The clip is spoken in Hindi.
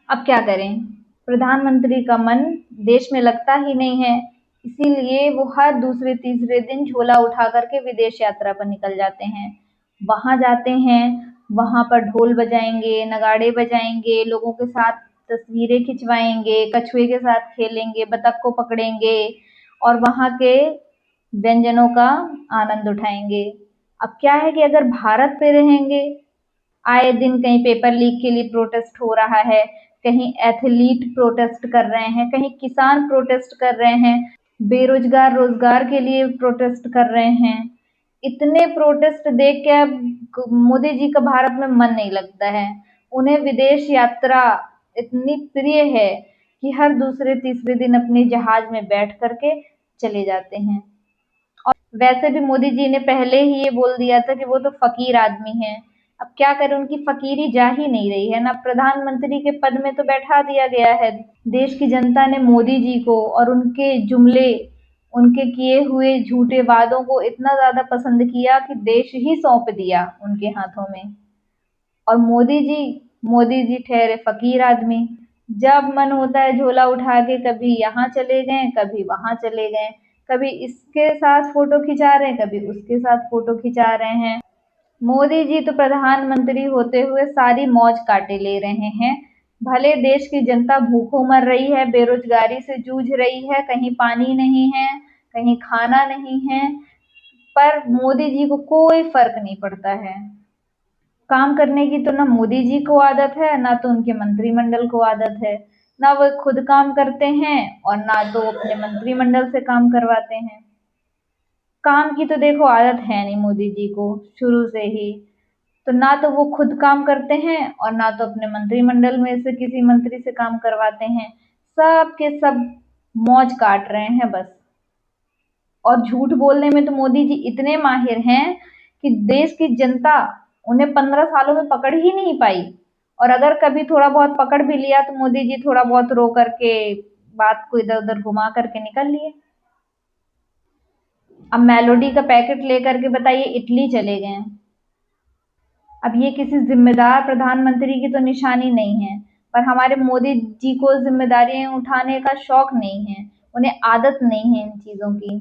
अब क्या करें, प्रधानमंत्री का मन देश में लगता ही नहीं है, इसीलिए वो हर दूसरे तीसरे दिन झोला उठा करके विदेश यात्रा पर निकल जाते हैं। वहां जाते हैं, वहां पर ढोल बजाएंगे, नगाड़े बजाएंगे, लोगों के साथ तस्वीरें खिंचवाएंगे, कछुए के साथ खेलेंगे, बतख को पकड़ेंगे और वहां के व्यंजनों का आनंद उठाएंगे। अब क्या है कि अगर भारत पे रहेंगे, आए दिन कहीं पेपर लीक के लिए प्रोटेस्ट हो रहा है, कहीं एथलीट प्रोटेस्ट कर रहे हैं, कहीं किसान प्रोटेस्ट कर रहे हैं, बेरोजगार रोजगार के लिए प्रोटेस्ट कर रहे हैं। इतने प्रोटेस्ट देख के अब मोदी जी का भारत में मन नहीं लगता है। उन्हें विदेश यात्रा इतनी प्रिय है कि हर दूसरे तीसरे दिन अपने जहाज में बैठ करके चले जाते हैं। और वैसे भी मोदी जी ने पहले ही ये बोल दिया था कि वो तो फकीर आदमी हैं। अब क्या करें, उनकी फकीरी जा ही नहीं रही है ना, प्रधानमंत्री के पद में तो बैठा दिया गया है। देश की जनता ने मोदी जी को और उनके जुमले, उनके किए हुए झूठे वादों को इतना ज्यादा पसंद किया कि देश ही सौंप दिया उनके हाथों में। और मोदी जी ठहरे फकीर आदमी। जब मन होता है झोला उठा के कभी यहाँ चले गए, कभी वहां चले गए, कभी इसके साथ फोटो खिंचा रहे हैं, कभी उसके साथ फोटो खिंचा रहे हैं। मोदी जी तो प्रधानमंत्री होते हुए सारी मौज काटे ले रहे हैं। भले देश की जनता भूखों मर रही है, बेरोजगारी से जूझ रही है, कहीं पानी नहीं है, कहीं खाना नहीं है, पर मोदी जी को कोई फर्क नहीं पड़ता है। काम करने की तो ना मोदी जी को आदत है, ना तो उनके मंत्रिमंडल को आदत है। ना वो खुद काम करते हैं और ना तो अपने मंत्रिमंडल से काम करवाते हैं। काम की तो देखो आदत है नहीं मोदी जी को शुरू से ही। तो ना तो वो खुद काम करते हैं और ना तो अपने मंत्रिमंडल में से किसी मंत्री से काम करवाते हैं। सब के सब मौज काट रहे हैं बस। और झूठ बोलने में तो मोदी जी इतने माहिर हैं कि देश की जनता उन्हें 15 सालों में पकड़ ही नहीं पाई। और अगर कभी थोड़ा बहुत पकड़ भी लिया तो मोदी जी थोड़ा बहुत रो करके बात को इधर उधर घुमा करके निकल लिए। अब मेलोडी का पैकेट लेकर के बताइए इटली चले गए। अब ये किसी जिम्मेदार प्रधानमंत्री की तो निशानी नहीं है, पर हमारे मोदी जी को जिम्मेदारियां उठाने का शौक नहीं है, उन्हें आदत नहीं है इन चीजों की।